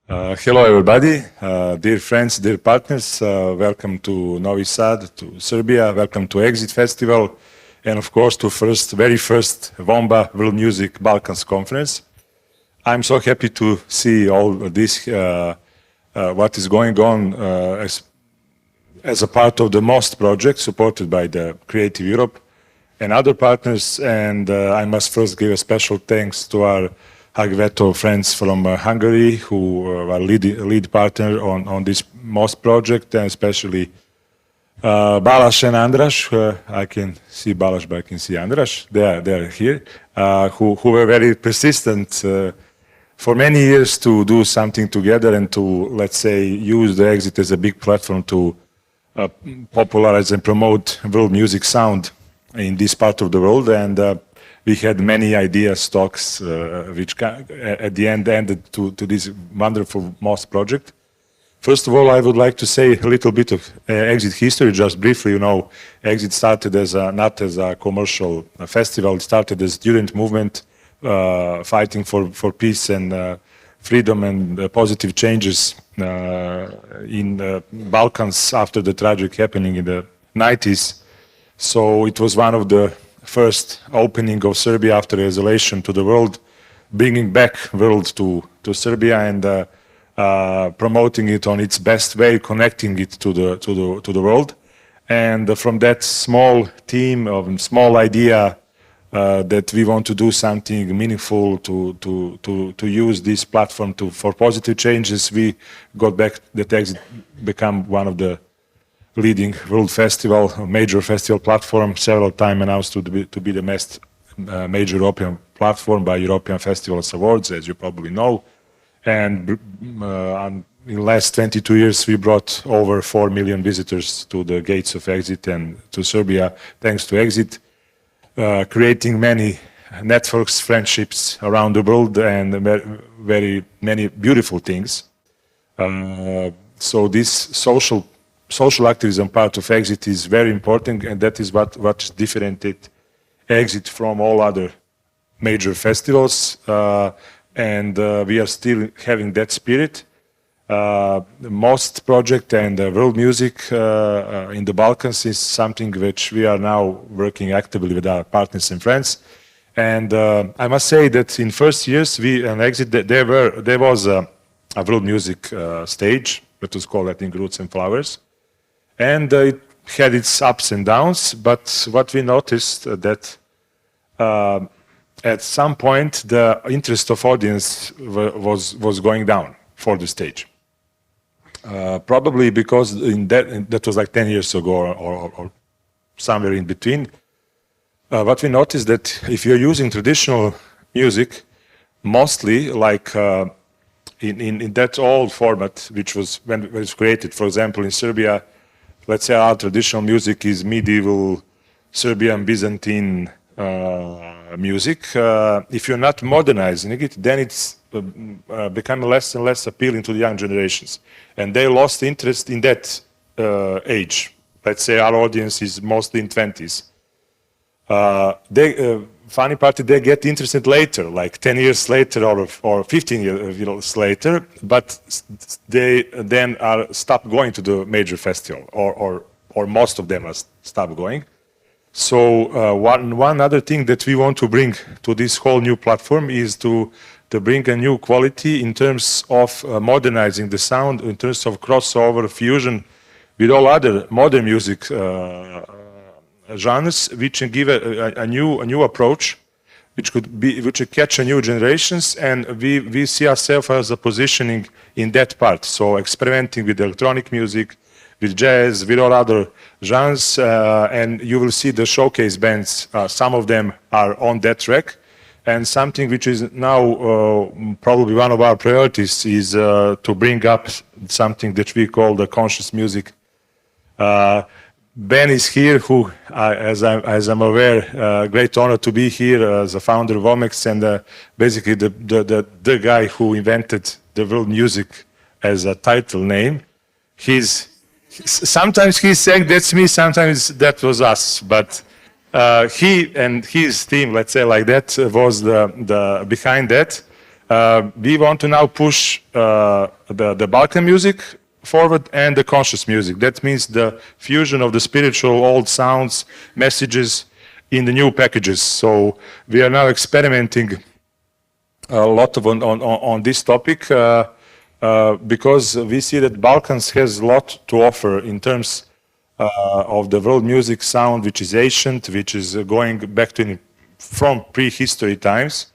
Hello everybody, dear friends, dear partners, welcome to Novi Sad, to Serbia, welcome to Exit Festival, and of course to very first WOMBA World Music Balkans Conference. I'm so happy to see all this, what is going on as a part of the MOST project supported by the Creative Europe and other partners, and I must first give a special thanks to our Hagveto friends from Hungary, who are lead partner on this MOST project, and especially Balázs and Andras. I can see Balázs, but I can see Andras. They are here, who were very persistent for many years to do something together and to, let's say, use the Exit as a big platform to popularize and promote world music sound in this part of the world. And we had many ideas, talks, which at the end ended to this wonderful MOST project. First of all, I would like to say a little bit of Exit history, just briefly. You know, Exit started as not as a commercial festival. It started as a student movement fighting for peace and freedom and positive changes in the Balkans after the tragic happening in the 90s. So it was one of the first opening of Serbia after isolation to the world, bringing back world to Serbia and promoting it on its best way, connecting it to the world. And from that small team of small idea that we want to do something meaningful to use this platform for positive changes, we got back that Exit become one of the leading world festival, major festival platform, several times announced to be the most major European platform by European Festivals Awards, as you probably know. And in the last 22 years, we brought over 4 million visitors to the gates of Exit and to Serbia, thanks to Exit, creating many networks, friendships around the world, and very many beautiful things. So this social activism part of Exit is very important, and that is what differentiates Exit from all other major festivals. And we are still having that spirit. The MOST project and world music in the Balkans is something which we are now working actively with our partners and friends. And I must say that in first years, we and Exit, there was a world music stage that was called, I think, Roots and Flowers. And it had its ups and downs, but what we noticed that at some point the interest of audience was going down for the stage. Probably because that was like 10 years ago or somewhere in between. What we noticed that if you're using traditional music, mostly like in that old format, which was when it was created, for example, in Serbia, let's say our traditional music is medieval Serbian Byzantine music. If you're not modernizing it, then it's become less and less appealing to the young generations. And they lost interest in that age. Let's say our audience is mostly in 20s. Funny part is they get interested later, like 10 years later or 15 years later, but they then stop going to the major festival, or most of them are stop going. So one other thing that we want to bring to this whole new platform is to bring a new quality in terms of modernizing the sound, in terms of crossover, fusion with all other modern music genres, which can give a new approach, which could catch a new generations, and we see ourselves as a positioning in that part. So experimenting with electronic music, with jazz, with all other genres, and you will see the showcase bands. Some of them are on that track, and something which is now probably one of our priorities is to bring up something that we call the conscious music. Ben is here, who, as I'm aware, great honor to be here as a founder of Omex, and basically the guy who invented the world music as a title name. Sometimes he's saying that's me, sometimes that was us, but he and his team, let's say like that, was the behind that. We want to now push the Balkan music forward and the conscious music. That means the fusion of the spiritual old sounds, messages in the new packages. So we are now experimenting a lot on this topic because we see that Balkans has a lot to offer in terms of the world music sound, which is ancient, which is going back to from prehistory times.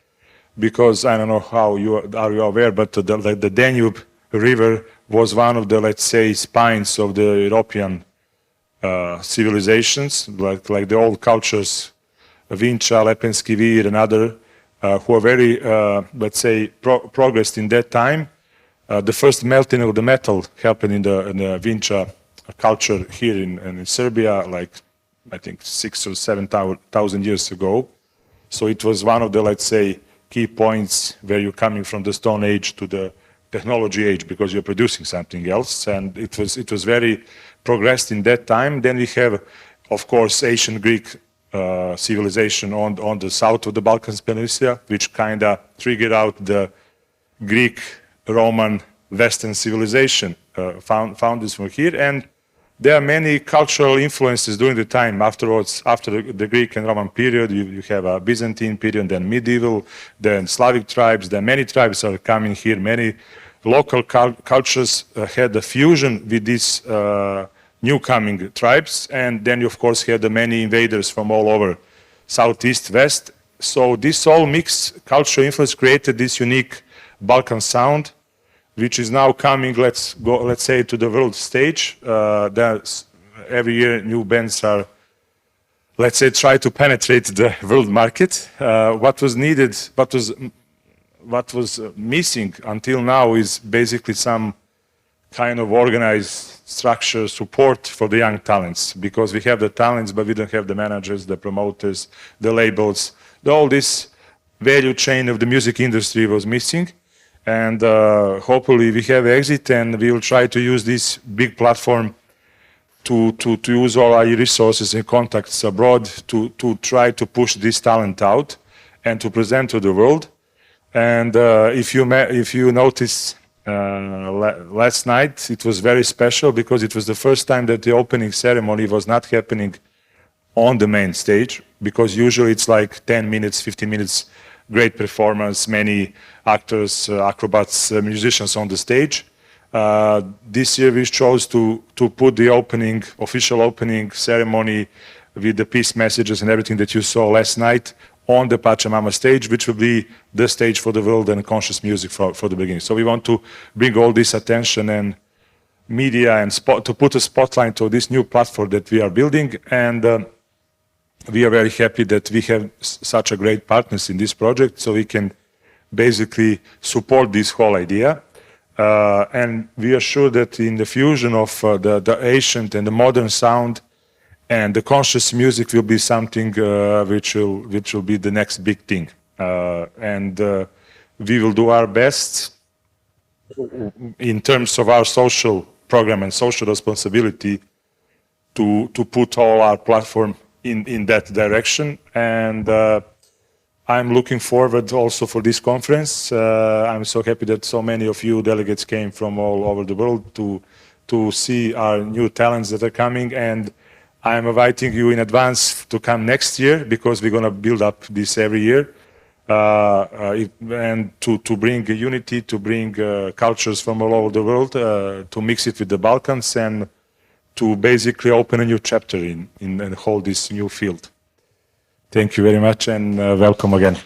Because I don't know how are you aware, but the Danube River was one of the, let's say, spines of the European civilizations, like the old cultures, Vinča, Lepenski Vir, and other, who are very, let's say, progressed in that time. The first melting of the metal happened in the Vinča culture here in Serbia, like I think 6,000 or 7,000 years ago. So it was one of the, let's say, key points where you're coming from the Stone Age to the technology age, because you're producing something else, and it was very progressed in that time. Then we have, of course, ancient Greek civilization on the south of the Balkans Peninsula, which kind of triggered out the Greek, Roman, Western civilization found this from here. And there are many cultural influences during the time afterwards. After the Greek and Roman period, you have a Byzantine period, then medieval, then Slavic tribes, then many tribes are coming here. Many local cultures had a fusion with these new coming tribes. And then you, of course, had the many invaders from all over, southeast, west. So this all mixed cultural influence created this unique Balkan sound, which is now coming, let's say, to the world stage. Every year new bands are, let's say, try to penetrate the world market. What was needed, what was missing until now is basically some kind of organized structure support for the young talents, because we have the talents, but we don't have the managers, the promoters, the labels. All this value chain of the music industry was missing. And hopefully we have exit, and we will try to use this big platform to use all our resources and contacts abroad to try to push this talent out and to present to the world. And if you notice, last night it was very special because it was the first time that the opening ceremony was not happening on the main stage, because usually it's like 10 minutes, 15 minutes, great performance, many actors, acrobats, musicians on the stage. This year we chose to put the official opening ceremony with the peace messages and everything that you saw last night on the Pachamama stage, which will be the stage for the world and conscious music for the beginning. So we want to bring all this attention and media and to put a spotlight to this new platform that we are building. And we are very happy that we have such a great partners in this project, so we can basically support this whole idea. And we are sure that in the fusion of the ancient and the modern sound and the conscious music will be something which will be the next big thing. And we will do our best in terms of our social program and social responsibility to put all our platform in that direction. And I'm looking forward also for this conference. I'm so happy that so many of you delegates came from all over the world to see our new talents that are coming. And I'm inviting you in advance to come next year, because we're going to build up this every year. And to bring unity, to bring cultures from all over the world, to mix it with the Balkans, and to basically open a new chapter in hold this new field. Thank you very much, and welcome again.